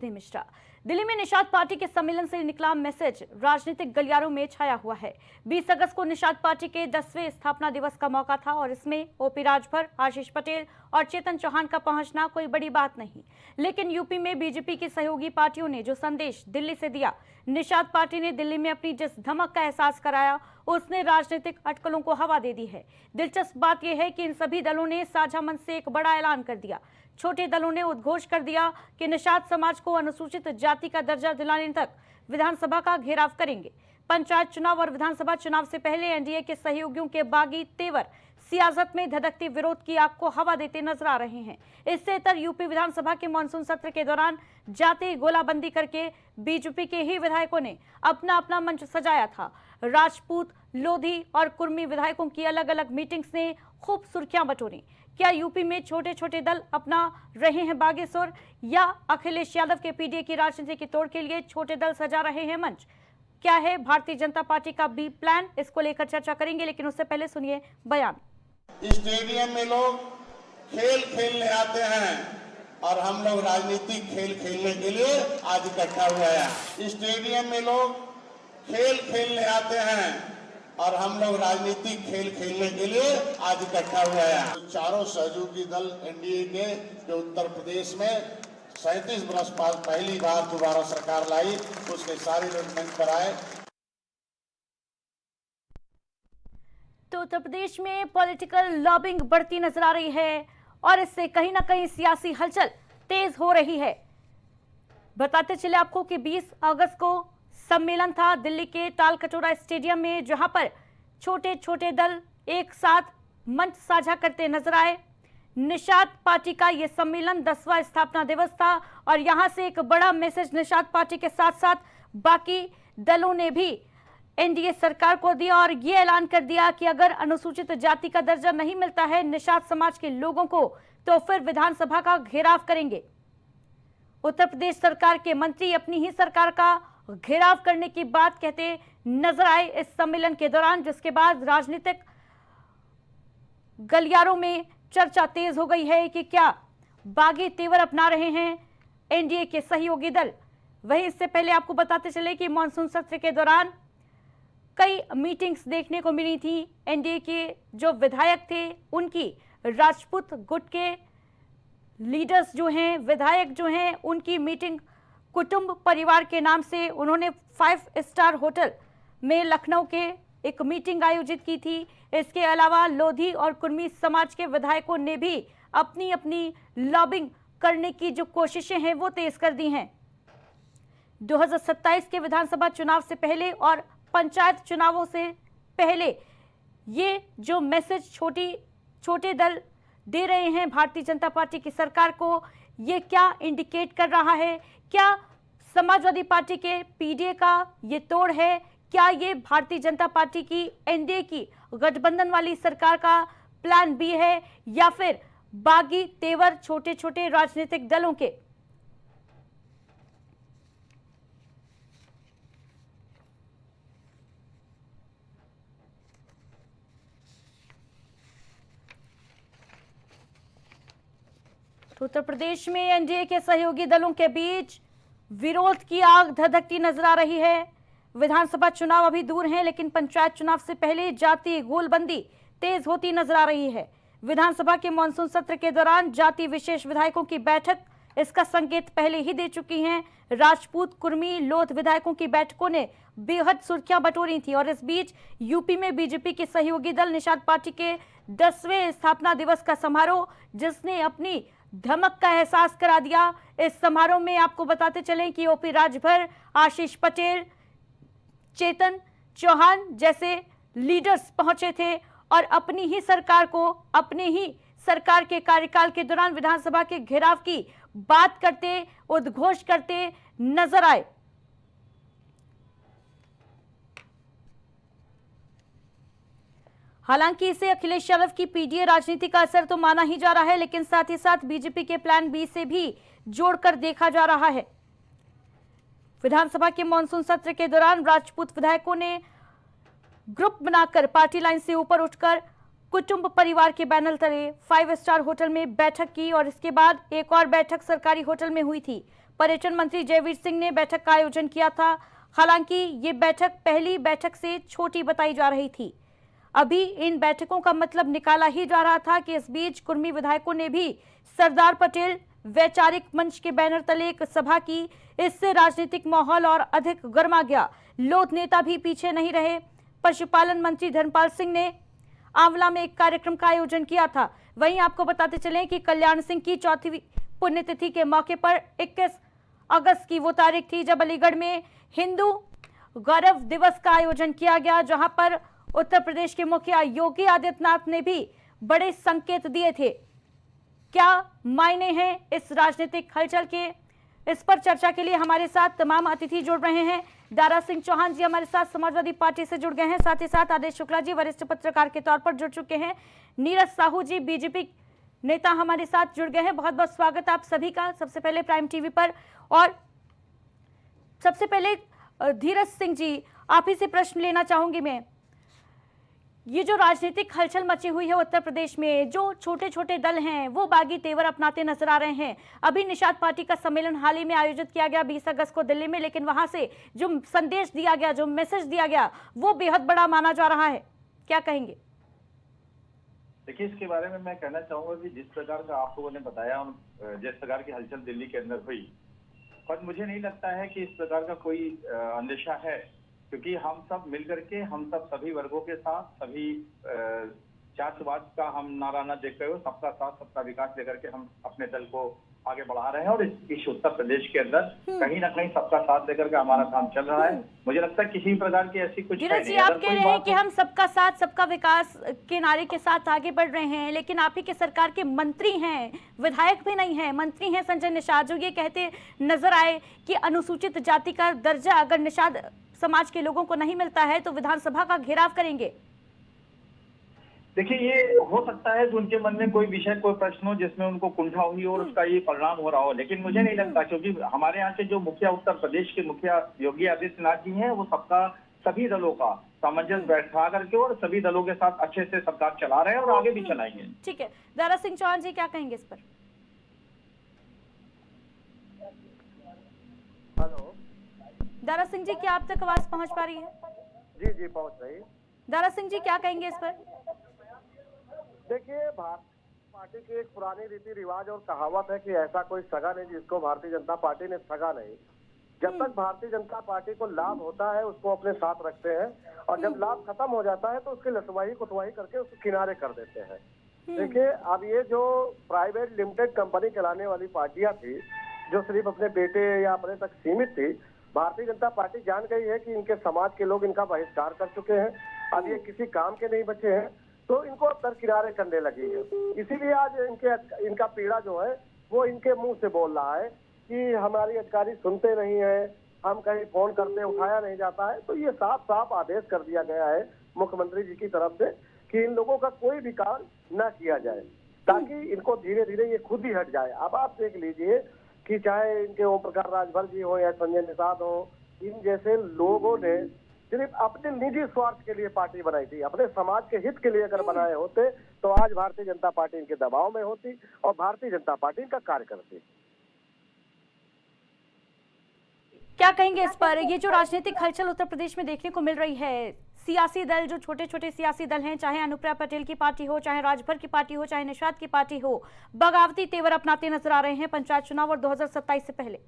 कृति मिश्रा। दिल्ली में निषाद पार्टी के सम्मेलन से निकला मैसेज राजनीतिक गलियारों में छाया हुआ है। 20 अगस्त को निषाद पार्टी के 10वें स्थापना दिवस का मौका था और इसमें ओपी राजभर, आशीष पटेल और चेतन चौहान का पहुंचना कोई बड़ी बात नहीं। लेकिन यूपी में बीजेपी की सहयोगी पार्टियों ने जो संदेश दिल्ली से दिया, निषाद पार्टी ने दिल्ली में अपनी जिस धमक का एहसास कराया, उसने राजनीतिक अटकलों को हवा दे दी है। दिलचस्प बात यह है कि इन सभी दलों ने साझा मन से एक बड़ा ऐलान कर दिया। छोटे दलों ने उद्घोष कर दिया कि निषाद समाज को अनुसूचित जाति का दर्जा दिलाने तक विधानसभा का घेराव करेंगे। पंचायत चुनाव और विधानसभा चुनाव से पहले एनडीए के सहयोगियों के बागी तेवर सियासत में धधकती विरोध की आग को हवा देते नजर आ रहे हैं। इससे इतर यूपी विधानसभा के मानसून सत्र के दौरान जाति गोलाबंदी करके बीजेपी के ही विधायकों ने अपना अपना मंच सजाया था। राजपूत, लोधी और कुर्मी विधायकों की अलग अलग मीटिंग्स ने खूब सुर्खियां बटोरी। क्या यूपी में छोटे छोटे दल अपना रहे हैं बागेश्वर, या अखिलेश यादव के पीडीए की राजनीति की तोड़ के लिए छोटे दल सजा रहे हैं मंच? क्या है भारतीय जनता पार्टी का बी प्लान? इसको लेकर चर्चा करेंगे, लेकिन उससे पहले सुनिए बयान। स्टेडियम में लोग खेल खेलने आते हैं और हम लोग राजनीतिक खेल खेलने के लिए आज इकट्ठा हुए हैं। स्टेडियम में लोग खेल खेलने आते हैं और हम लोग राजनीतिक खेल खेलने के लिए आज इकट्ठा हुए हैं। तो चारों सहयोगी दल एनडीए के उत्तर प्रदेश में 37 वर्ष बाद पहली बार दोबारा सरकार लाई, उसके सारे लोग मंच पर आए। तो उत्तर प्रदेश में पॉलिटिकल लॉबिंग बढ़ती नजर आ रही है और इससे कहीं ना कहीं सियासी हलचल तेज हो रही है। बताते चले आपको कि 20 अगस्त को सम्मेलन था दिल्ली के तालकटोरा स्टेडियम में, जहां पर छोटे छोटे दल एक साथ मंच साझा करते नजर आए। निषाद पार्टी का यह सम्मेलन 10वां स्थापना दिवस था और यहां से एक बड़ा मैसेज निषाद पार्टी के साथ साथ बाकी दलों ने भी एनडीए सरकार को दिया और ये ऐलान कर दिया कि अगर अनुसूचित जाति का दर्जा नहीं मिलता है निषाद समाज के लोगों को, तो फिर विधानसभा का घेराव करेंगे। उत्तर प्रदेश सरकार के मंत्री अपनी ही सरकार का घेराव करने की बात कहते नजर आए इस सम्मेलन के दौरान, जिसके बाद राजनीतिक गलियारों में चर्चा तेज हो गई है कि क्या बागी तेवर अपना रहे हैं एनडीए के सहयोगी दल। वहीं इससे पहले आपको बताते चले कि मानसून सत्र के दौरान कई मीटिंग्स देखने को मिली थी। एनडीए के जो विधायक थे उनकी राजपूत गुट के लीडर्स जो हैं, विधायक जो हैं, उनकी मीटिंग कुटुंब परिवार के नाम से उन्होंने 5 स्टार होटल में लखनऊ के एक मीटिंग आयोजित की थी। इसके अलावा लोधी और कुर्मी समाज के विधायकों ने भी अपनी अपनी लॉबिंग करने की जो कोशिशें हैं वो तेज कर दी हैं। 2027 के विधानसभा चुनाव से पहले और पंचायत चुनावों से पहले ये जो मैसेज छोटे दल दे रहे हैं भारतीय जनता पार्टी की सरकार को, ये क्या इंडिकेट कर रहा है? क्या समाजवादी पार्टी के पीडीए का ये तोड़ है? क्या ये भारतीय जनता पार्टी की एनडीए की गठबंधन वाली सरकार का प्लान बी है, या फिर बागी तेवर छोटे छोटे राजनीतिक दलों के? उत्तर प्रदेश में एनडीए के सहयोगी दलों के बीच विरोध की आग धधकती नजर आ रही है। विधानसभा चुनाव अभी दूर हैं, लेकिन पंचायत चुनाव से पहले जाति गोलबंदी तेज होती नजर आ रही है। विधानसभा के मानसून सत्र के दौरान जाति विशेष विधायकों की बैठक इसका संकेत पहले ही दे चुकी हैं। राजपूत, कुर्मी, लोध विधायकों की बैठकों ने बेहद सुर्खियां बटोरी थी और इस बीच यूपी में बीजेपी के सहयोगी दल निषाद पार्टी के 10वें स्थापना दिवस का समारोह, जिसने अपनी धमक का एहसास करा दिया। इस समारोह में आपको बताते चलें कि ओपी राजभर, आशीष पटेल, चेतन चौहान जैसे लीडर्स पहुंचे थे और अपनी ही सरकार को, अपने ही सरकार के कार्यकाल के दौरान विधानसभा के घेराव की बात करते, उद्घोष करते नजर आए। हालांकि इसे अखिलेश यादव की पीडीए राजनीति का असर तो माना ही जा रहा है, लेकिन साथ ही साथ बीजेपी के प्लान बी से भी जोड़कर देखा जा रहा है। विधानसभा के मानसून सत्र के दौरान राजपूत विधायकों ने ग्रुप बनाकर पार्टी लाइन से ऊपर उठकर कुटुंब परिवार के बैनर तले 5 स्टार होटल में बैठक की और इसके बाद एक और बैठक सरकारी होटल में हुई थी। पर्यटन मंत्री जयवीर सिंह ने बैठक का आयोजन किया था। हालांकि ये बैठक पहली बैठक से छोटी बताई जा रही थी। अभी इन बैठकों का मतलब निकाला ही जा रहा था कि इस बीच कुर्मी विधायकों ने भी सरदार पटेल वैचारिक मंच के बैनर तले एक सभा की। इससे राजनीतिक माहौल और अधिक गर्मा गया। लोध नेता भी पीछे नहीं रहे। पशुपालन मंत्री धर्मपाल सिंह ने आंवला में एक कार्यक्रम का आयोजन किया था। वहीं आपको बताते चलें कि कल्याण सिंह की चौथी पुण्यतिथि के मौके पर 21 अगस्त की वो तारीख थी जब अलीगढ़ में हिंदू गौरव दिवस का आयोजन किया गया, जहां पर उत्तर प्रदेश के मुखिया योगी आदित्यनाथ ने भी बड़े संकेत दिए थे। क्या मायने हैं इस राजनीतिक हलचल के, इस पर चर्चा के लिए हमारे साथ तमाम अतिथि जुड़ रहे हैं। दारा सिंह चौहान जी हमारे साथ समाजवादी पार्टी से जुड़ गए हैं, साथ ही साथ आदेश शुक्ला जी वरिष्ठ पत्रकार के तौर पर जुड़ चुके हैं। नीरज साहू जी बीजेपी नेता हमारे साथ जुड़ गए हैं। बहुत बहुत स्वागत आप सभी का सबसे पहले प्राइम टीवी पर। और सबसे पहले धीरज सिंह जी, आप ही से प्रश्न लेना चाहूंगी मैं। ये जो राजनीतिक हलचल मची हुई है उत्तर प्रदेश में, जो छोटे छोटे दल हैं वो बागी तेवर अपनाते नजर आ रहे हैं। अभी निषाद पार्टी का सम्मेलन हाल ही में आयोजित किया गया 20 अगस्त को दिल्ली में, लेकिन वहां से जो संदेश दिया गया, जो मैसेज दिया गया, वो बेहद बड़ा माना जा रहा है। क्या कहेंगे? देखिए, इसके बारे में मैं कहना चाहूंगा कि जिस प्रकार का आप लोगों ने बताया, जिस प्रकार की हलचल दिल्ली के अंदर हुई, पर मुझे नहीं लगता है कि इस प्रकार का कोई अंदेशा है, क्योंकि हम सब मिलकर के, हम सब सभी वर्गों के साथ, सभी जातिवाद का हम नारा न देखते हुए सबका साथ सबका विकास लेकर के हम अपने दल को आगे बढ़ा रहे हैं। और इस उत्तर प्रदेश के अंदर कहीं ना कहीं सबका साथ लेकर के हमारा काम चल रहा है। मुझे लगता है किसी प्रकार की ऐसी कुछ धीरज जी, आप कह रहे हैं कि हम सबका साथ सबका विकास के नारे के साथ आगे बढ़ रहे हैं, लेकिन आप ही के सरकार के मंत्री हैं, विधायक भी नहीं है, मंत्री हैं संजय निषाद, जो ये कहते नजर आए कि अनुसूचित जाति का दर्जा अगर निषाद समाज के लोगों को नहीं मिलता है तो विधानसभा का घेराव करेंगे। देखिए, ये हो सकता है कि उनके मन में कोई विषय, कोई प्रश्न हो जिसमें उनको कुंठा हुई और उसका ये परिणाम हो रहा हो, लेकिन मुझे नहीं लगता, क्योंकि हमारे यहाँ के जो मुखिया, उत्तर प्रदेश के मुखिया योगी आदित्यनाथ जी हैं, वो सबका, सभी दलों का सामंजस्य बैठा करके और सभी दलों के साथ अच्छे से सरकार चला रहे हैं और आगे भी चलाएंगे। ठीक है, दारा सिंह चौहान जी क्या कहेंगे इस पर? हेलो दारा सिंह जी, क्या आप तक आवाज पहुंच पा रही है? जी जी, पहुंच रही। दारा सिंह जी क्या कहेंगे इस पर? देखिए, भारतीय पार्टी की एक पुरानी रीति रिवाज और कहावत है कि ऐसा कोई सगा नहीं जिसको भारतीय जनता पार्टी ने सगा नहीं। जब तक भारतीय जनता पार्टी को लाभ होता है उसको अपने साथ रखते हैं, और जब लाभ खत्म हो जाता है तो उसकी लसवाही कुतवाही करके उसको किनारे कर देते हैं। देखिए, अब ये जो प्राइवेट लिमिटेड कंपनी चलाने वाली पार्टियां थी, जो सिर्फ अपने बेटे या अपने तक सीमित थी, भारतीय जनता पार्टी जान गई है कि इनके समाज के लोग इनका बहिष्कार कर चुके हैं, अब ये किसी काम के नहीं बचे हैं, तो इनको दरकिनारे करने लगी है। इसीलिए आज इनका पीड़ा जो है वो इनके मुंह से बोल रहा है कि हमारी अधिकारी सुनते नहीं है, हम कहीं फोन करते उठाया नहीं जाता है। तो ये साफ साफ आदेश कर दिया गया है मुख्यमंत्री जी की तरफ से कि इन लोगों का कोई भी कार्य न किया जाए, ताकि इनको धीरे धीरे ये खुद ही हट जाए। अब आप देख लीजिए कि चाहे इनके ओम प्रकाश राजभर जी हो या संजय निषाद हो, इन जैसे लोगों ने सिर्फ अपने निजी स्वार्थ के लिए पार्टी बनाई थी। अपने समाज के हित के लिए अगर बनाए होते तो आज भारतीय जनता पार्टी इनके दबाव में होती और भारतीय जनता पार्टी इनका कार्य करती। क्या कहेंगे इस पर? ये जो राजनीतिक हलचल उत्तर प्रदेश में देखने को मिल रही है, सियासी दल, जो छोटे छोटे सियासी दल हैं, चाहे अनुप्रिया पटेल की पार्टी हो, चाहे राजभर की पार्टी हो, चाहे निषाद की पार्टी हो, बगावती तेवर अपनाते नजर आ रहे हैं पंचायत चुनाव और 2027 से पहले।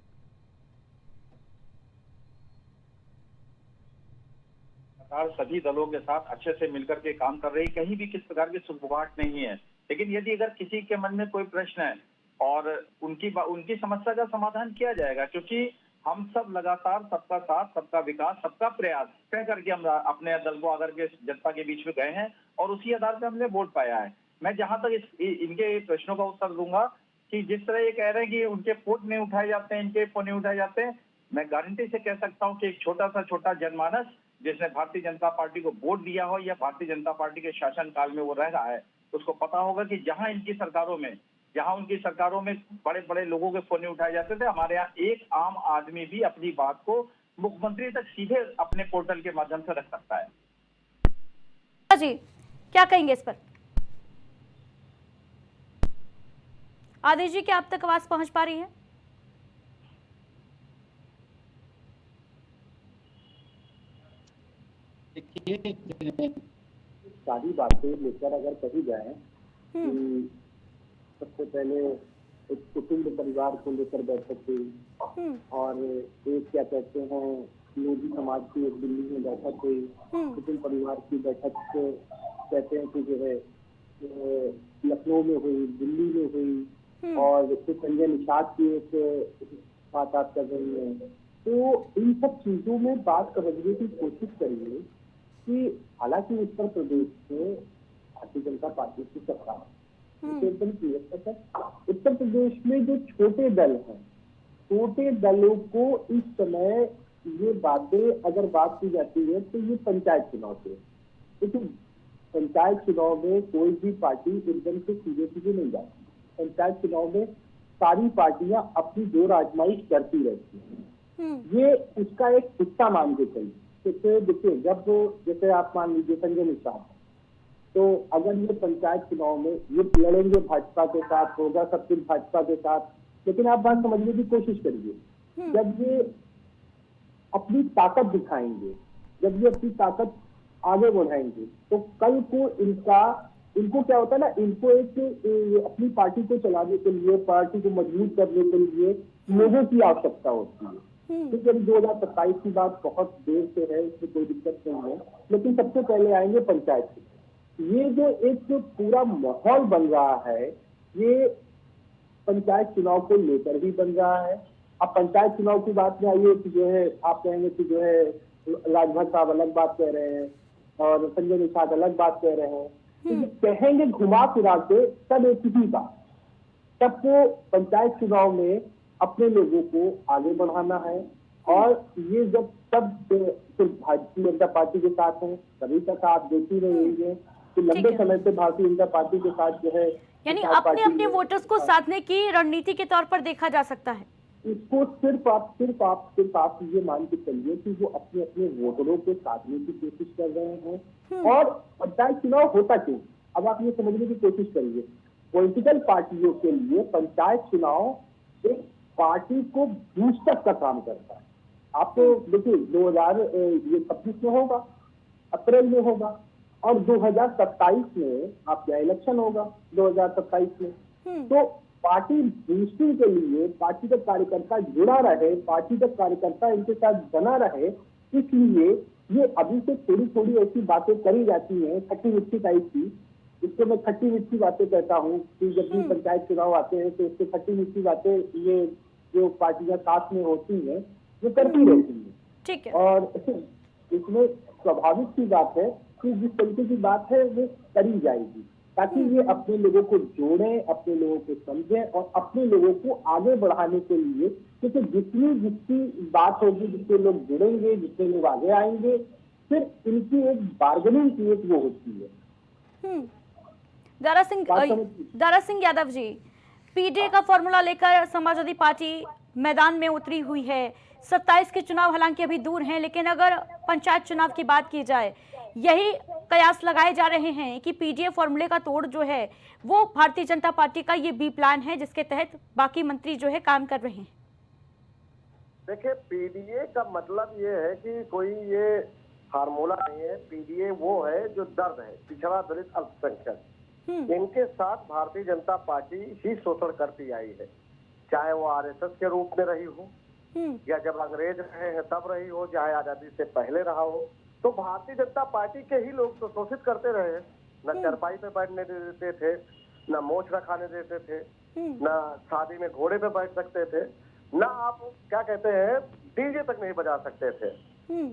सभी दलों के साथ अच्छे से मिलकर के काम कर रही, कहीं भी किस प्रकार की सुगबुगाहट नहीं है। लेकिन यदि अगर किसी के मन में कोई प्रश्न है और उनकी समस्या का समाधान किया जाएगा, क्योंकि हम सब लगातार सबका साथ सबका विकास सबका प्रयास कह करके हम अपने दल को आकर के जनता के बीच में गए हैं और उसी आधार पर हमने वोट पाया है। मैं जहां तक इनके प्रश्नों का उत्तर दूंगा कि जिस तरह ये कह रहे हैं कि उनके फोन नहीं उठाए जाते हैं, इनके फोन नहीं उठाए जाते हैं, मैं गारंटी से कह सकता हूँ कि एक छोटा जनमानस जिसने भारतीय जनता पार्टी को वोट दिया हो या भारतीय जनता पार्टी के शासन काल में वो रह रहा है, उसको पता होगा कि जहां उनकी सरकारों में बड़े बड़े लोगों के फोन नहीं उठाए जाते थे, हमारे यहाँ एक आम आदमी भी अपनी बात को मुख्यमंत्री तक सीधे अपने पोर्टल के माध्यम से रख सकता है। जी, क्या कहेंगे इस पर? आदेश जी, क्या आप तक आवाज पहुंच पा रही है? देखिए, सारी बातें लेकर अगर कही जाए कि सबसे पहले एक कुटुंब परिवार को लेकर बैठक हुई और एक क्या कहते हैं लोधी समाज की एक दिल्ली में बैठक हुई, कुटुंब परिवार की बैठक कहते हैं कि जो है लखनऊ में हुई, दिल्ली में हुई और फिर संजय निषाद की एक बात आप कर रही है। तो इन सब चीजों में बात समझने की कोशिश करिए कि हालांकि उत्तर प्रदेश में भारतीय जनता पार्टी की सरकार है, तो एकदम क्लियर है। उत्तर प्रदेश में जो छोटे दल हैं, छोटे दलों को इस समय ये बातें अगर बात की जाती है तो ये पंचायत चुनाव से, लेकिन पंचायत चुनाव में कोई भी पार्टी एकदम से सीधे सीधे नहीं जाती। पंचायत चुनाव में सारी पार्टियां अपनी जोर आजमाइश करती रहती हैं। ये उसका एक हिस्सा मान के चलिए। तो देखिए, जब जैसे आप मान लीजिए संजय निषाद, तो अगर ये पंचायत चुनाव में ये लड़ेंगे भाजपा के साथ, होगा सब कुछ भाजपा के साथ, लेकिन आप बात समझने की कोशिश करिए, जब ये अपनी ताकत दिखाएंगे, जब ये अपनी ताकत आगे बढ़ाएंगे, तो कल को इनको क्या होता है ना, इनको एक अपनी पार्टी को चलाने के लिए, पार्टी को मजबूत करने के लिए लोगों की आवश्यकता होती है। क्योंकि अभी 2027 की बात बहुत देर से है, इसमें कोई दिक्कत नहीं है, लेकिन सबसे पहले आएंगे पंचायत चुनाव। ये जो एक पूरा माहौल बन रहा है, ये पंचायत चुनाव को लेकर ही बन रहा है। अब पंचायत चुनाव की बात में आइए कि जो है आप कहेंगे कि जो है राजभर साहब अलग बात कह रहे हैं और संजय निषाद अलग बात कह रहे हैं, तो कहेंगे घुमा फिरा के सब एक ही बात। सबको पंचायत चुनाव में अपने लोगों को आगे बढ़ाना है और ये जब सब सिर्फ भारतीय जनता पार्टी के साथ हैं, सभी का साथ देती रहेंगे कि लंबे समय से भारतीय जनता पार्टी के साथ जो है, यानी अपने अपने वोटर्स को साधने की रणनीति के तौर पर देखा जा सकता है। इसको सिर्फ आप ये मान के चलिए कि वो अपने अपने वोटरों को साधने की कोशिश कर रहे हैं। और पंचायत चुनाव होता क्यों, अब आप ये समझने की कोशिश करिए, पॉलिटिकल पार्टियों के लिए पंचायत चुनाव एक पार्टी को बूस्टअप का काम करता है। आपको देखिए 2026 में होगा, अप्रैल में होगा, और 2027 में आपका इलेक्शन होगा 2027 में। तो पार्टी बूस्टिंग के लिए पार्टी का कार्यकर्ता जुड़ा रहे, पार्टी का कार्यकर्ता इनके साथ बना रहे, इसलिए ये अभी से थोड़ी थोड़ी ऐसी बातें करी जाती हैं खट्टी मिट्टी टाइप की, जिसको मैं खट्टी मिट्टी बातें कहता हूँ कि जब भी पंचायत चुनाव आते हैं तो इससे खट्टी मिट्टी बातें ये जो पार्टियां साथ में होती हैं वो करती रहती हैं। ठीक है। और इसमें स्वाभाविक सी बात है कि जिस तरीके की बात है वो करी जाएगी, ताकि ये अपने लोगों को जोड़ें, अपने लोगों को समझें और अपने लोगों को आगे बढ़ाने के लिए, क्योंकि जितनी बात होगी, जितने लोग जुड़ेंगे, जितने लोग आगे आएंगे, फिर इनकी एक बार्गेनिंग की एक वो होती है। दारा सिंह यादव जी, पीडीए का फॉर्मूला लेकर समाजवादी पार्टी मैदान में उतरी हुई है। 27 के चुनाव हालांकि अभी दूर हैं, लेकिन अगर पंचायत चुनाव की बात की जाए, यही कयास लगाए जा रहे हैं कि पीडीए फॉर्मूले का तोड़ जो है वो भारतीय जनता पार्टी का ये बी प्लान है, जिसके तहत बाकी मंत्री जो है काम कर रहे हैं। देखिए, पीडीए का मतलब ये है कि कोई ये फार्मूला नहीं है। पीडीए वो है जो दर्द है, पिछड़ा दलित अल्पसंख्यक, इनके साथ भारतीय जनता पार्टी ही शोषण करती आई है, चाहे वो आरएसएस के रूप में रही हो या जब अंग्रेज रहे हैं तब रही हो, चाहे आजादी से पहले रहा हो। तो भारतीय जनता पार्टी के ही लोग तो शोषित करते रहे। न चरपाई पे बैठने देते थे, न मोछ रखाने देते थे, न शादी में घोड़े पे बैठ सकते थे, न आप क्या कहते हैं डीजे तक नहीं बजा सकते थे।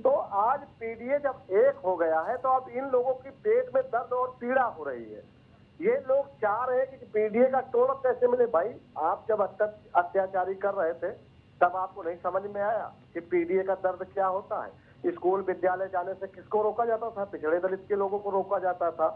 तो आज पीडीए जब एक हो गया है तो अब इन लोगों की पेट में दर्द और पीड़ा हो रही है। ये लोग चाह रहे हैं कि पीडीए का तोड़ कैसे मिले। भाई, आप जब अत्याचारी कर रहे थे तब आपको नहीं समझ में आया कि पीडीए का दर्द क्या होता है। स्कूल विद्यालय जाने से किसको रोका जाता था? पिछड़े दलित के लोगों को रोका जाता था।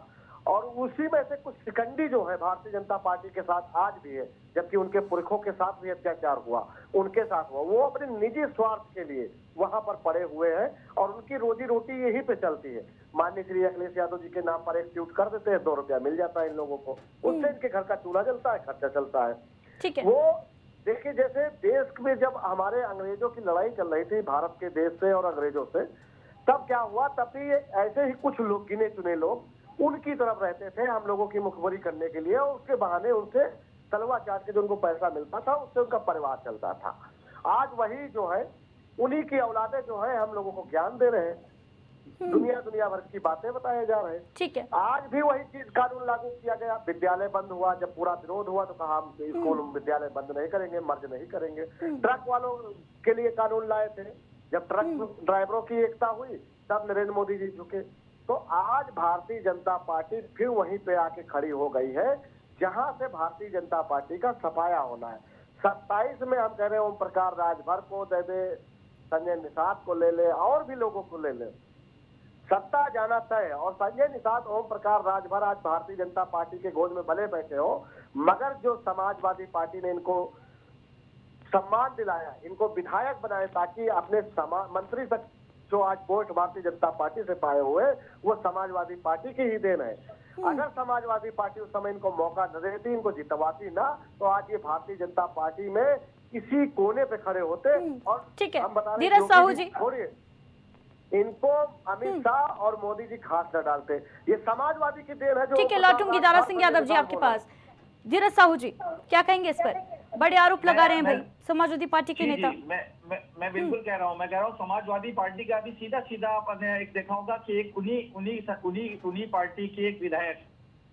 और उसी में से कुछ शिकंडी जो है भारतीय जनता पार्टी के साथ आज भी है, जबकि उनके पुरखों के साथ भी अत्याचार हुआ, उनके साथ हुआ। वो अपने निजी स्वार्थ के लिए वहां पर पड़े हुए हैं और उनकी रोजी रोटी यहीं पे चलती है। माननीय श्री अखिलेश यादव जी के नाम पर एक ट्वीट कर देते हैं, 2 रुपया मिल जाता है इन लोगों को, उससे इनके घर का चूल्हा जलता है, खर्चा चलता है। ठीक है। वो देखिए, जैसे देश में जब हमारे अंग्रेजों की लड़ाई चल रही थी, भारत के देश से और अंग्रेजों से, तब क्या हुआ, तब भी ऐसे ही कुछ लोग, गिने चुने लोग उनकी तरफ रहते थे हम लोगों की मुखबरी करने के लिए, और उसके बहाने उनसे तलवा चाट के जो उनको पैसा मिलता था उससे उनका परिवार चलता था। आज वही जो है उन्हीं की औलादे जो है हम लोगों को ज्ञान दे रहे हैं, दुनिया भर की बातें बताए जा रहे हैं। ठीक है। आज भी वही चीज कानून लागू किया गया, विद्यालय बंद हुआ, जब पूरा विरोध हुआ तो कहा हम स्कूल विद्यालय बंद नहीं करेंगे, मर्ज नहीं करेंगे। ट्रक वालों के लिए कानून लाए थे, जब ट्रक ड्राइवरों की एकता हुई तब नरेंद्र मोदी जी झुके। तो आज भारतीय जनता पार्टी फिर वहीं पे आके खड़ी हो गई है जहां से भारतीय जनता पार्टी का सफाया होना है। 27 में हम कह रहे हैं ओम प्रकाश राजभर को दे दे, संजय निषाद को ले ले, और भी लोगों को ले ले, सत्ता जाना तय है। और संजय निषाद, ओम प्रकाश राजभर आज भारतीय जनता पार्टी के गोद में भले बैठे हो, मगर जो समाजवादी पार्टी ने इनको सम्मान दिलाया, इनको विधायक बनाए ताकि अपने मंत्री तक जो आज पोस्ट भारतीय जनता पार्टी से पाए हुए वो समाजवादी पार्टी की ही देन है। अगर समाजवादी पार्टी उस समय इनको मौका न देती, इनको जितवाती ना, तो आज ये भारतीय जनता पार्टी में किसी कोने पे खड़े होते। और ठीक है, हम बता रहे धीरज साहू जी, छोड़िए, इनको अमित शाह और मोदी जी खास न डालते, ये समाजवादी की देन है। जो ठीक है, लौटूंगी दारा सिंह यादव जी आपके पास। धीरज साहू जी क्या कहेंगे इस पर? बड़े आरोप लगा रहे हैं भाई समाजवादी पार्टी के नेता। मैं बिल्कुल कह रहा हूँ, समाजवादी पार्टी का भी सीधा आपने एक देखा होगा कि एक उन्हीं पार्टी के एक विधायक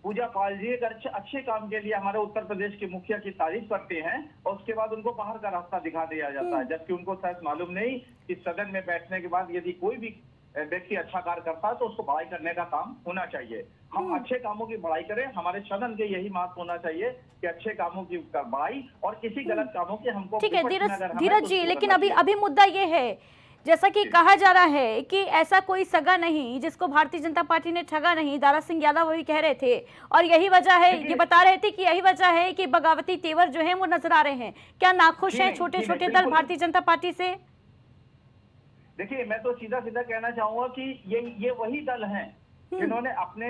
पूजा पाल जी एक अच्छे काम के लिए हमारे उत्तर प्रदेश के मुखिया की तारीफ करते हैं और उसके बाद उनको बाहर का रास्ता दिखा दिया जाता है, जबकि उनको शायद मालूम नहीं कि सदन में बैठने के बाद यदि कोई भी व्यक्ति अच्छा कार्य करता है तो उसको बड़ाई करने का काम होना चाहिए। हम अच्छे कामों की बड़ाई करें, हमारे सदन के यही बात होना चाहिए कि अच्छे कामों की बड़ाई और किसी गलत कामों की हमको। ठीक है धीरज जी, लेकिन अभी मुद्दा ये है, जैसा कि कहा जा रहा है कि ऐसा कोई सगा नहीं जिसको भारतीय जनता पार्टी ने ठगा नहीं, दारा सिंह यादव वही कह रहे थे, और यही वजह है, ये बता रहे थे कि यही वजह है कि बगावती तेवर जो है वो नजर आ रहे हैं। क्या नाखुश हैं छोटे छोटे दल भारतीय जनता पार्टी से? देखिए, मैं तो सीधा कहना चाहूंगा कि ये वही दल हैं जिन्होंने अपने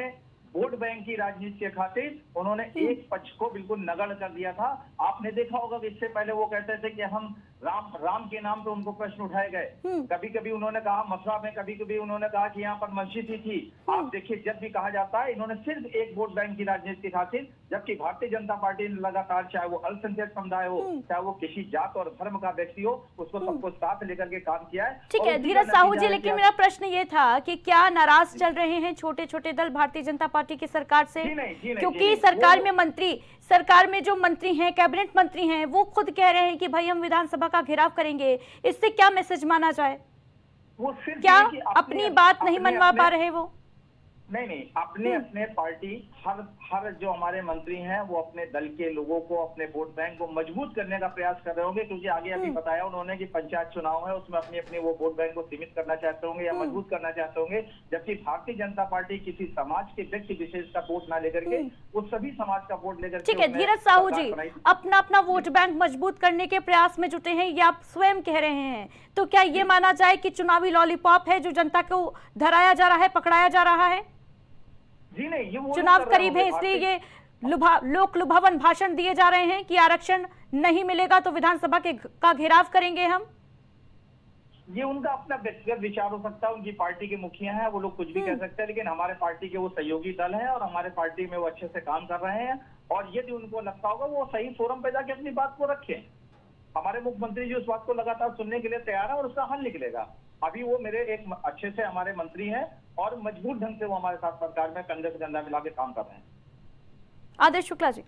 वोट बैंक की राजनीति के खातिर उन्होंने एक पक्ष को बिल्कुल नगण्य कर दिया था। आपने देखा होगा कि इससे पहले वो कहते थे कि हम राम के नाम पे उनको प्रश्न उठाए गए। कभी कभी उन्होंने कहा मथुरा में, कभी कभी उन्होंने कहा कि यहाँ पर मस्जिद ही थी। आप देखिए, जब भी कहा जाता है इन्होंने सिर्फ एक वोट बैंक की राजनीति की खातिर, जबकि भारतीय जनता पार्टी ने लगातार, चाहे वो अल्पसंख्यक समुदाय हो, चाहे वो किसी जात और धर्म का व्यक्ति हो, उसको सबको साथ लेकर के काम किया है। ठीक है धीरज साहू जी, लेकिन मेरा प्रश्न ये था कि क्या नाराज चल रहे हैं छोटे छोटे दल भारतीय जनता पार्टी की सरकार से? क्योंकि सरकार में जो मंत्री हैं, कैबिनेट मंत्री हैं, वो खुद कह रहे हैं कि भाई हम विधानसभा का घेराव करेंगे। इससे क्या मैसेज माना जाए? वो सिर्फ क्या अपनी बात नहीं मनवा पा रहे वो? नहीं, अपने पार्टी हर जो हमारे मंत्री हैं वो अपने दल के लोगों को, अपने वोट बैंक को मजबूत करने का प्रयास कर रहे होंगे, क्योंकि आगे अभी बताया उन्होंने कि पंचायत चुनाव है, उसमें अपने वो वोट बैंक को सीमित करना चाहते होंगे या मजबूत करना चाहते होंगे। जबकि भारतीय जनता पार्टी किसी समाज के व्यक्ति विशेष का वोट ना लेकर के वो सभी समाज का वोट लेकर। ठीक है धीरज साहू जी, अपना वोट बैंक मजबूत करने के प्रयास में जुटे हैं, ये आप स्वयं कह रहे हैं, तो क्या ये माना जाए कि चुनावी लॉलीपॉप है जो जनता को धराया जा रहा है, पकड़ाया जा रहा है? जी नहीं, ये चुनाव करीब है इसलिए ये लोक लुभावन भाषण दिए जा रहे हैं कि आरक्षण नहीं मिलेगा तो विधानसभा का घेराव करेंगे हम। ये उनका अपना व्यक्तिगत विचार हो सकता है, उनकी पार्टी के मुखिया हैं, वो लोग कुछ भी कह सकते हैं, लेकिन हमारे पार्टी के वो सहयोगी दल हैं और हमारे पार्टी में वो अच्छे से काम कर रहे हैं। और यदि उनको लगता होगा वो सही फोरम पे जाके अपनी बात को रखें। हमारे मुख्यमंत्री जी उस बात को लगातार सुनने के लिए तैयार है और उसका हल निकलेगा। अभी वो मेरे एक अच्छे से हमारे मंत्री हैं और मजबूत ढंग से वो हमारे साथ सरकार में कंधे से कंधा मिला के काम कर रहे हैं। आदर्श शुक्ला जी,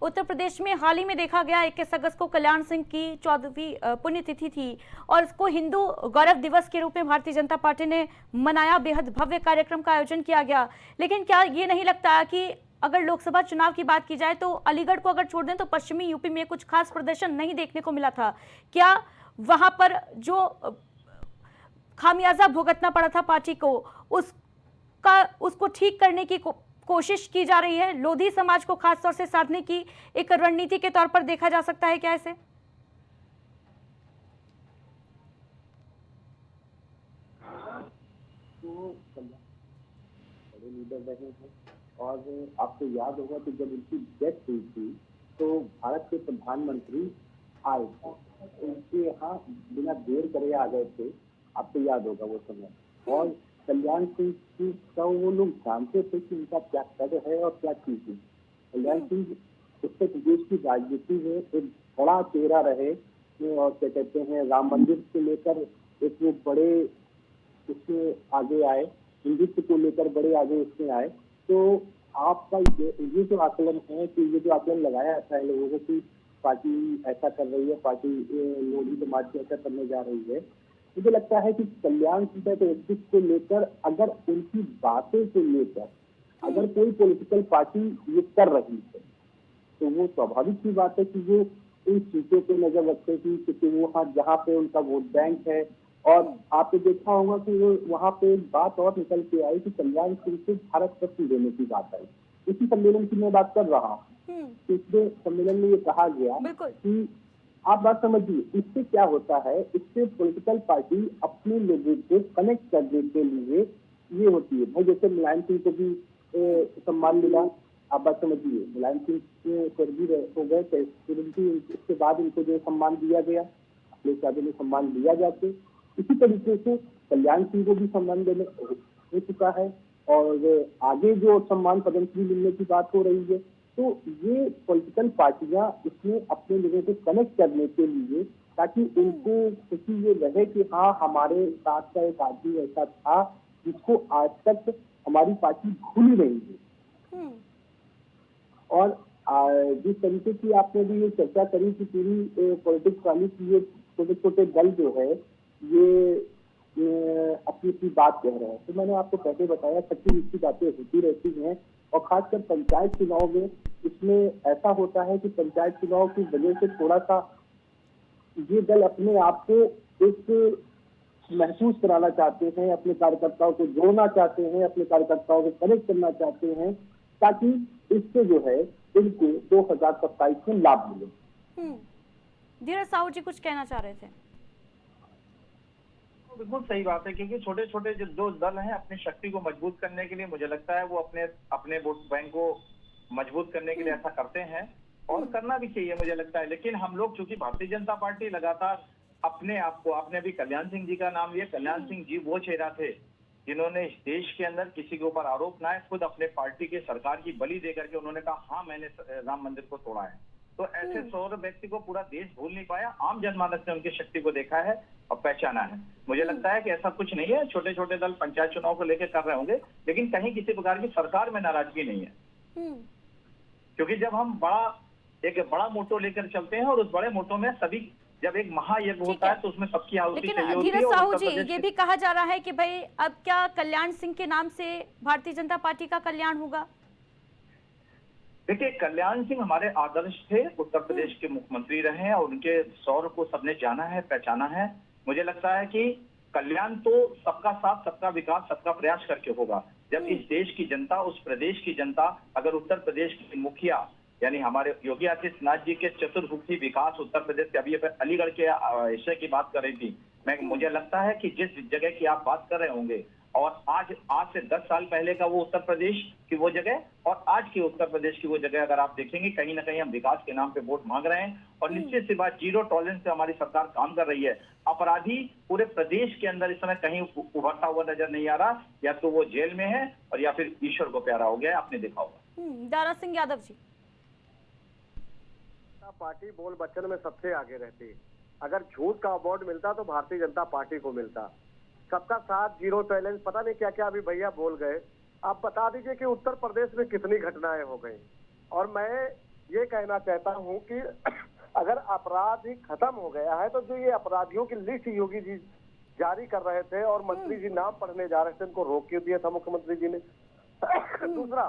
उत्तर प्रदेश में हाल ही में देखा गया 21 अगस्त को कल्याण सिंह की 14वीं पुण्यतिथि थी और इसको हिंदू गौरव दिवस के रूप में भारतीय जनता पार्टी ने मनाया। बेहद भव्य कार्यक्रम का आयोजन किया गया, लेकिन क्या ये नहीं लगता कि अगर लोकसभा चुनाव की बात की जाए तो अलीगढ़ को अगर छोड़ दें तो पश्चिमी यूपी में कुछ खास प्रदर्शन नहीं देखने को मिला था? क्या वहां पर जो खामियाजा भुगतना पड़ा था पार्टी को, उसको ठीक करने की कोशिश की जा रही है? लोधी समाज को खास तौर से साधने की एक रणनीति के तौर पर देखा जा सकता है क्या इसे? बड़े लीडर रहे हैं और आपको याद होगा कि जब उनकी डेथ हुई थी तो भारत के प्रधानमंत्री आए थे, आपके यहाँ बिना देर करे आ गए थे, आपको याद होगा वो समय। और कल्याण सिंह जी का वो लोग जानते थे कि उनका क्या कद है और क्या चीज है। कल्याण सिंह उत्तर प्रदेश की राजनीति में एक बड़ा चेहरा रहे और क्या कहते हैं, राम मंदिर से लेकर एक वो बड़े उसमें आगे आए, हिंदुत्व को लेकर बड़े आगे उसमें आए। तो आपका ये जो आकलन है कि ये जो आकलन लगाया जाता है लोगों की पार्टी ऐसा कर रही है, पार्टी लोधी समाज की ऐसा करने जा रही है, मुझे लगता है कि कल्याण सिंह के व्यक्तित्व को लेकर अगर उनकी बातें को लेकर अगर कोई पॉलिटिकल पार्टी ये कर रही है तो वो स्वाभाविक सी बात है कि वो इन चीजों पे नजर रखे कि वो हाँ जहाँ पे उनका वोट बैंक है। और आपने देखा होगा कि वो वहाँ पे एक बात और निकल के आई कि कल्याण सिंह से भारत रत्न देने की बात आई। इसी सम्मेलन की मैं बात कर रहा हूँ। इसमें सम्मेलन में ये कहा गया कि आप बात समझिए, इससे क्या होता है, इससे पॉलिटिकल पार्टी अपने लोगों को कनेक्ट करने के लिए ये होती है। भाई जैसे मुलायम सिंह को भी सम्मान मिला, आप बात समझिए, मुलायम सिंह स्वर्गीय हो गए तुरंत उसके बाद इनको जो सम्मान दिया गया, अखिलेश यादव ने सम्मान दिया जाके, इसी तरीके से कल्याण सिंह को भी सम्मान देने हो चुका है और आगे जो सम्मान पद्मश्री मिलने की बात हो रही है। तो ये पॉलिटिकल पार्टियां इसमें अपने लोगों को कनेक्ट करने के लिए, ताकि उनको खुशी ये रहे कि हाँ हमारे साथ का एक आदमी ऐसा था जिसको आज तक हमारी पार्टी भूल ही नहीं है। और जिस तरीके की आपने भी ये चर्चा करी कि पूरी पॉलिटिक्स वाली की ये छोटे छोटे दल जो है ये अपनी अपनी बात कह रहे हैं, तो मैंने आपको पहले बताया खट्टी मीठी बातें होती रहती हैं। और खासकर पंचायत चुनाव में इसमें ऐसा होता है कि पंचायत चुनाव की वजह से थोड़ा सा ये दल अपने आप को एक महसूस कराना चाहते हैं, अपने कार्यकर्ताओं को जोड़ना चाहते हैं, अपने कार्यकर्ताओं को कनेक्ट करना चाहते हैं, ताकि इससे जो है इनको 2027 में लाभ मिले। धीरज साहू जी कुछ कहना चाह रहे थे। बिल्कुल सही बात है, क्योंकि छोटे छोटे जो दल हैं अपनी शक्ति को मजबूत करने के लिए मुझे लगता है वो अपने वोट बैंक को मजबूत करने के लिए ऐसा करते हैं और करना भी चाहिए मुझे लगता है। लेकिन हम लोग चूंकि भारतीय जनता पार्टी लगातार अपने आप को, आपने अभी कल्याण सिंह जी का नाम लिया, कल्याण सिंह जी वो चेहरा थे जिन्होंने इस देश के अंदर किसी के ऊपर आरोप ना है, खुद अपने पार्टी के सरकार की बलि देकर के उन्होंने कहा हाँ मैंने राम मंदिर को तोड़ा है। तो ऐसे 100 व्यक्ति को पूरा देश भूल नहीं पाया, आम जनमानस ने उनकी शक्ति को देखा है और पहचाना है। मुझे लगता है कि ऐसा कुछ नहीं है, छोटे छोटे दल पंचायत चुनाव को लेकर कर रहे होंगे, लेकिन कहीं किसी प्रकार की सरकार में नाराजगी नहीं है। क्योंकि जब हम एक बड़ा मोटो लेकर चलते हैं और उस बड़े मोटो में सभी, जब एक महायज्ञ होता है तो उसमें सबकी आहुति चाहिए होती है। धीरज साहू जी, ये भी कहा जा रहा है कि भाई अब क्या कल्याण सिंह के नाम से भारतीय जनता पार्टी का कल्याण होगा? देखिए, कल्याण सिंह हमारे आदर्श थे, उत्तर प्रदेश के मुख्यमंत्री रहे हैं और उनके शौर्य को सबने जाना है, पहचाना है। मुझे लगता है कि कल्याण तो सबका साथ, सबका विकास, सबका प्रयास करके होगा। जब इस देश की जनता, उस प्रदेश की जनता, अगर उत्तर प्रदेश के मुखिया यानी हमारे योगी आदित्यनाथ जी के चतुर्मुखी विकास उत्तर प्रदेश के, अभी अलीगढ़ के हिस्से की बात कर रही थी मुझे लगता है कि जिस जगह की आप बात कर रहे होंगे और आज से 10 साल पहले का वो उत्तर प्रदेश की वो जगह और आज के उत्तर प्रदेश की वो जगह अगर आप देखेंगे, कहीं ना कहीं हम विकास के नाम पे वोट मांग रहे हैं और निश्चित सी बात जीरो टॉलरेंस से हमारी सरकार काम कर रही है। अपराधी पूरे प्रदेश के अंदर इस समय कहीं उभरता हुआ नजर नहीं आ रहा, या तो वो जेल में है और या फिर ईश्वर को प्यारा हो गया, आपने देखा होगा। दारा सिंह यादव जी, पार्टी बोल बच्चन में सबसे आगे रहती, अगर झूठ का अवार्ड मिलता तो भारतीय जनता पार्टी को मिलता। सबका साथ, जीरो टॉलरेंस, पता नहीं क्या क्या अभी भैया बोल गए। आप बता दीजिए कि उत्तर प्रदेश में कितनी घटनाएं हो गई। और मैं ये कहना चाहता हूं कि अगर अपराध ही खत्म हो गया है तो जो ये अपराधियों की लिस्ट योगी जी जारी कर रहे थे और मंत्री जी नाम पढ़ने जा रहे थे, उनको रोक क्यों दिया था मुख्यमंत्री जी ने? दूसरा,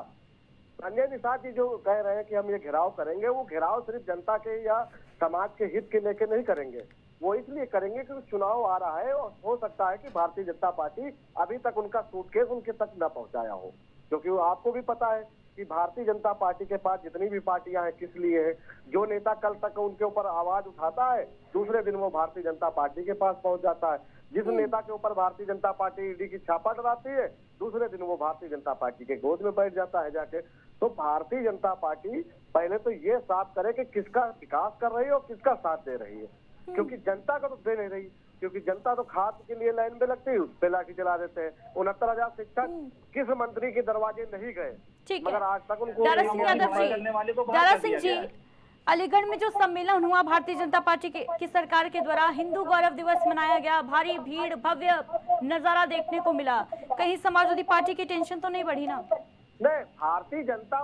संजय निषाद जी जो कह रहे हैं कि हम ये घेराव करेंगे, वो घेराव सिर्फ जनता के या समाज के हित के लेके नहीं करेंगे, वो इसलिए करेंगे क्योंकि चुनाव आ रहा है और हो सकता है कि भारतीय जनता पार्टी अभी तक उनका सूटकेस उनके तक न पहुंचाया हो। क्योंकि आपको भी पता है कि भारतीय जनता पार्टी के पास जितनी भी पार्टियां हैं किस लिए है, जो नेता कल तक उनके ऊपर आवाज उठाता है दूसरे दिन वो भारतीय जनता पार्टी के पास पहुंच जाता है। जिस नेता के ऊपर भारतीय जनता पार्टी ईडी की छापा डराती है दूसरे दिन वो भारतीय जनता पार्टी के गोद में बैठ जाता है जाके। तो भारतीय जनता पार्टी पहले तो ये साफ करे कि किसका विकास कर रही है और किसका साथ दे रही है। क्योंकि जनता को तो दे नहीं रही, क्योंकि जनता तो खाद के लिए लाइन में लगती है, उस पे लाठी चला देते हैं। 69,000 शिक्षक किस मंत्री के दरवाजे नहीं गए, ठीक है। मगर आज तक उनको दारा सिंह यादव करने वाले को जी, बाहर दारा कर सिंह दिया जी, गया है। अलीगढ़ में जो सम्मेलन हुआ भारतीय जनता पार्टी की सरकार के द्वारा, हिंदू गौरव दिवस मनाया गया, भारी भीड़ भव्य नजारा देखने को मिला, कहीं समाजवादी पार्टी की टेंशन तो नहीं बढ़ी ना? नहीं, भारतीय जनता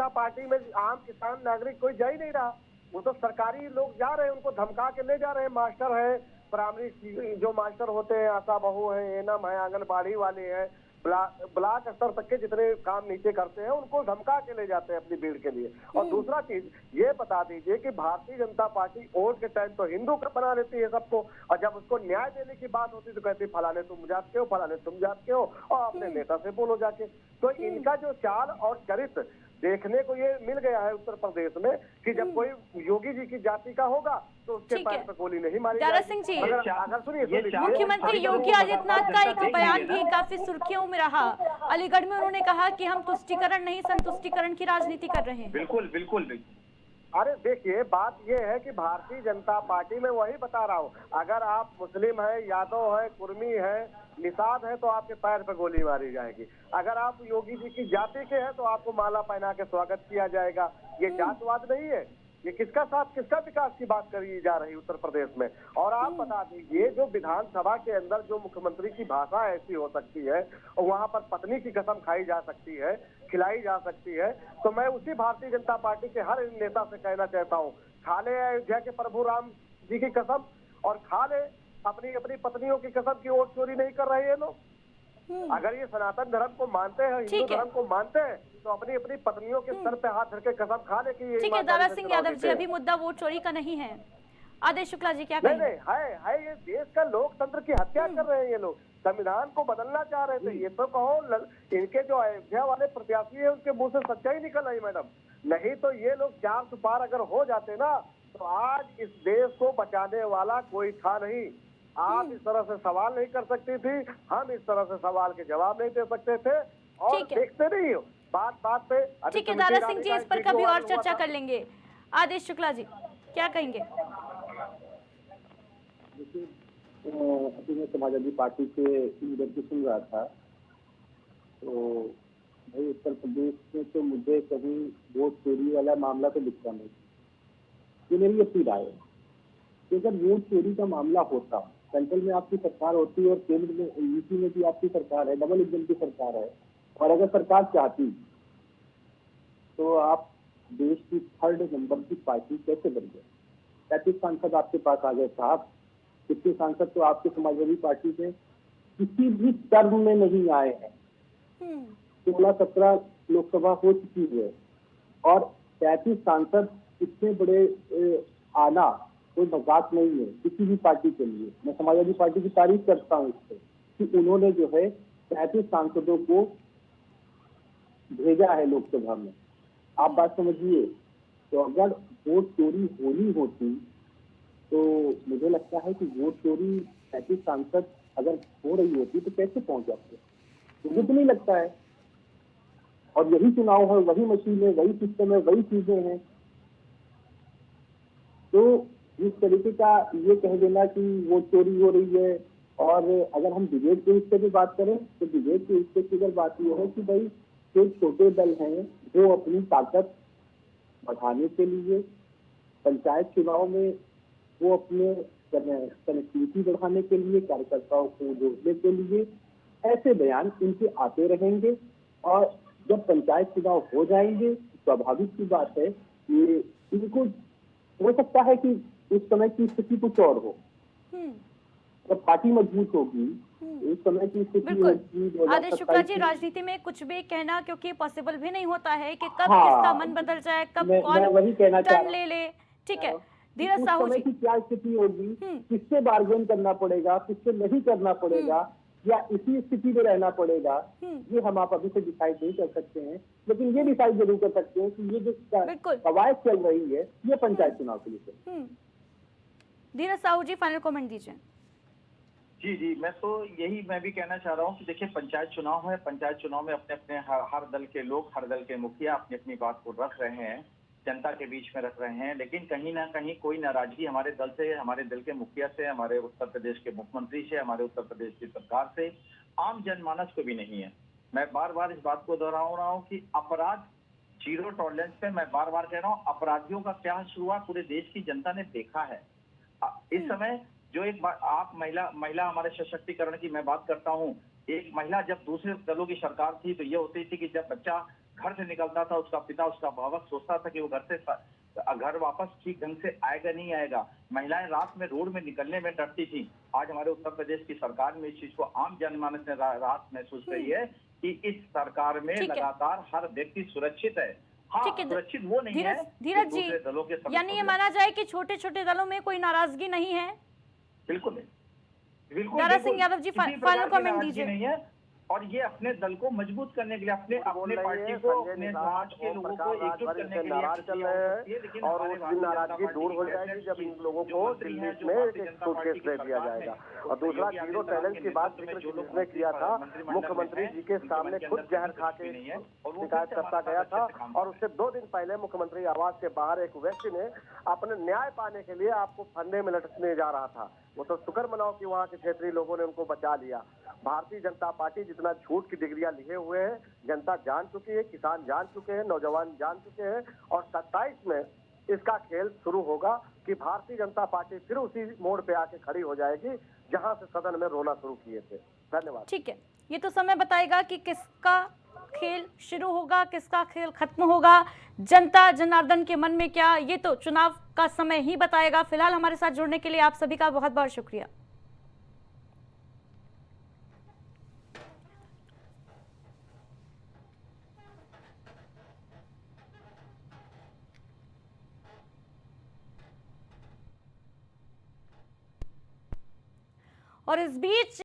पार्टी में आम किसान नागरिक कोई जा ही नहीं रहा। वो तो सरकारी लोग जा रहे हैं, उनको धमका के ले जा रहे हैं। मास्टर है, प्राइमरी जो मास्टर होते हैं, आशा बहू है, एनम है, आंगनबाड़ी वाले हैं, ब्लॉक स्तर तक के जितने काम नीचे करते हैं, उनको धमका के ले जाते हैं अपनी भीड़ के लिए। और दूसरा चीज ये बता दीजिए कि भारतीय जनता पार्टी वोट के टाइम तो हिंदू का बना लेती है सबको, और जब उसको न्याय देने की बात होती तो कहती फलाने तुम जात के हो, फलाने तुम जात के हो, और अपने नेता से बोलो जाके। तो इनका जो चाल और चरित्र देखने को ये मिल गया है उत्तर प्रदेश में कि जब कोई योगी जी की जाति का होगा तो उसके ठीक पैर है। पर गोली नहीं मारी दारा जाएगी। सिंह जी, अगर सुनिए, मुख्यमंत्री योगी आदित्यनाथ का एक बयान भी काफी सुर्खियों में रहा। अलीगढ़ में उन्होंने कहा कि हम तुष्टीकरण नहीं संतुष्टीकरण की राजनीति कर रहे हैं। बिल्कुल बिल्कुल। अरे देखिए, बात ये है कि भारतीय जनता पार्टी में वही बता रहा हूँ, अगर आप मुस्लिम है, यादव है, कुर्मी है, निषाद है, तो आपके पैर पर गोली मारी जाएगी। अगर आप योगी जी की जाति के हैं तो आपको माला पहना के स्वागत किया जाएगा। ये जातवाद नहीं है, ये किसका विकास की बात करी जा रही उत्तर प्रदेश में। और आप बता दीजिए, जो विधानसभा के अंदर जो मुख्यमंत्री की भाषा ऐसी हो सकती है और वहां पर पत्नी की कसम खाई जा सकती है, खिलाई जा सकती है, तो मैं उसी भारतीय जनता पार्टी के हर नेता से कहना चाहता हूँ, खा ले अयोध्या के प्रभु राम जी की कसम और खा ले अपनी पत्नियों की कसम की वोट चोरी नहीं कर रहे हैं लोग। अगर ये सनातन धर्म को मानते हैं, हिंदू धर्म को मानते हैं, तो अपनी पत्नियों के सर पे हाथ धर के कसम खा ले कि ठीक है दारा सिंह यादव जी, अभी मुद्दा वोट चोरी का नहीं है। आदेश शुक्ला जी क्या कहेंगे? नहीं है, ये देश का लोकतंत्र की हत्या कर रहे हैं ये लोग। संविधान को बदलना चाह रहे थे, ये तो कहो इनके जो अयोध्या वाले प्रत्याशी है उनके मुंह से सच्चाई निकल आई मैडम। नहीं तो ये लोग 400 पार अगर हो जाते ना, तो आज इस देश को बचाने वाला कोई था नहीं। आप इस तरह से सवाल नहीं कर सकती थी, हम इस तरह से सवाल के जवाब नहीं दे सकते थे, और देखते नहीं हो बात पे। ठीक है दारा सिंह जी, इस पर कभी और चर्चा कर लेंगे। आदेश शुक्ला जी क्या कहेंगे? अभी मैं समाजवादी पार्टी के लीडर की सुन रहा था, तो भाई उत्तर प्रदेश में तो मुझे कभी वोट चोरी वाला मामला तो दिखता नहीं। ये मेरी अपनी राय है कि अगर वोट चोरी का मामला होता, सेंट्रल में आपकी सरकार होती है और केंद्र में यूपी में भी आपकी सरकार है, डबल इंजन की सरकार है, और अगर सरकार चाहती तो आप देश की 3rd नंबर की पार्टी कैसे बन गए? 35 सांसद आपके पास आ गए साहब। कितने सांसद तो आपके समाजवादी पार्टी के किसी भी टर्म में नहीं आए हैं। 16-17 लोकसभा हो चुकी है और 35 सांसद इतने बड़े आना कोई मजाक नहीं है किसी भी पार्टी के लिए। मैं समाजवादी पार्टी की तारीफ करता हूँ इससे कि उन्होंने जो है 35 सांसदों को भेजा है लोकसभा में। आप बात समझिए, तो अगर वोट चोरी होनी होती तो मुझे लगता है कि वोट चोरी 35 सांसद अगर हो रही होती तो कैसे पहुंच जाते, मुझे तो नहीं लगता है। और यही चुनाव है, वही मशीन है, वही सिस्टम है, वही चीजें हैं। तो इस तरीके का ये कह देना कि वोट चोरी हो रही है, और अगर हम डिबेट के हिस्से की बात करें तो डिबेट के हिस्से की अगर बात यह है कि भाई जो छोटे दल हैं वो अपनी ताकत बढ़ाने के लिए पंचायत चुनाव में वो अपने कनेक्टिविटी बढ़ाने के लिए, कार्यकर्ताओं को जोड़ने के लिए ऐसे बयान इनके आते रहेंगे। और जब पंचायत चुनाव हो जाएंगे, स्वाभाविक सी बात है कि इनको हो सकता है कि उस समय की स्थिति कुछ और हो, जब पार्टी मजबूत होगी उस समय की स्थिति होगी। आदेश शुक्ला जी, राजनीति में कुछ भी कहना क्योंकि पॉसिबल भी नहीं होता है कि कब किसका मन बदल जाए, कब कौन वही कहना टर्न ले ले। ठीक है, धीरज साहू जी की क्या स्थिति होगी, किससे बार्गेन करना पड़ेगा, किससे नहीं करना पड़ेगा, या इसी स्थिति में रहना पड़ेगा, ये हम आप अभी से डिसाइड नहीं कर सकते हैं। लेकिन ये डिसाइड जरूर कर सकते हैं कि ये जो कवायद चल रही है ये पंचायत चुनाव के लिए। धीरज साहू जी फाइनल कमेंट दीजिए। जी, मैं भी कहना चाह रहा हूँ कि देखिए पंचायत चुनाव है, पंचायत चुनाव में अपने अपने हर दल के लोग, हर दल के मुखिया अपनी अपनी बात को रख रहे हैं। जनता के बीच में रख रहे हैं, लेकिन कहीं ना कहीं कोई नाराजगी हमारे दल से, हमारे दल के मुखिया से, हमारे उत्तर प्रदेश के मुख्यमंत्री से, हमारे उत्तर प्रदेश की सरकार से, आम जनमानस को भी नहीं है। मैं बार बार इस बात को दोहरा रहा हूँ कि अपराध जीरो टॉलरेंस पे, मैं बार बार कह रहा हूँ, अपराधियों का क्या शुरुआ पूरे देश की जनता ने देखा है। इस समय जो एक आप महिला हमारे सशक्तिकरण की मैं बात करता हूँ, एक महिला जब दूसरे दलों की सरकार थी तो ये होती थी कि जब बच्चा घर से निकलता था, उसका पिता, उसका अभिभावक सोचता था कि वो घर वापस ठीक ढंग से आएगा नहीं आएगा। महिलाएं रात में रोड में निकलने में डरती थी। आज हमारे उत्तर प्रदेश की सरकार में इस चीज को आम जनमानस ने राहत महसूस करी है कि इस सरकार में लगातार हर व्यक्ति सुरक्षित है। हाँ, सुरक्षित वो नहीं है धीरज जी, दूसरे दलों के, यानी ये माना जाए कि छोटे छोटे दलों में कोई नाराजगी नहीं है? बिल्कुल नहीं, बिल्कुल। दारा सिंह यादव जी, फाइनल कमेंट दीजिए। नहीं है, और ये अपने दल को मजबूत करने के लिए, अपने पार्टी को, अपने समाज के लोगों को एकजुट करने के लिए नाराज चल रहे हैं, और उस दिन नाराजगी दूर हो जाएगी जब इन लोगों को दिल्ली में एक सूटकेस दे दिया जाएगा। और दूसरा, जीरो टैलेंट की बात जिसने किया था, मुख्यमंत्री जी के सामने खुद जहर खा के शिकायत करता गया था, और उससे 2 दिन पहले मुख्यमंत्री आवास के बाहर एक व्यक्ति ने अपने न्याय पाने के लिए आपको फंदे में लटकने जा रहा था। वो तो शुक्र मनाओ कि वहाँ के क्षेत्रीय लोगों ने उनको बचा लिया। भारतीय जनता पार्टी जितना झूठ की डिग्रियां लिखे हुए हैं, जनता जान चुकी है, किसान जान चुके हैं, नौजवान जान चुके हैं, और 27 में इसका खेल शुरू होगा कि भारतीय जनता पार्टी फिर उसी मोड़ पे आके खड़ी हो जाएगी जहां से सदन में रोना शुरू किए थे। धन्यवाद। ठीक है, ये तो समय बताएगा कि किसका खेल शुरू होगा, किसका खेल खत्म होगा, जनता जनार्दन के मन में क्या, ये तो चुनाव का समय ही बताएगा। फिलहाल हमारे साथ जुड़ने के लिए आप सभी का बहुत बहुत शुक्रिया। और इस बीच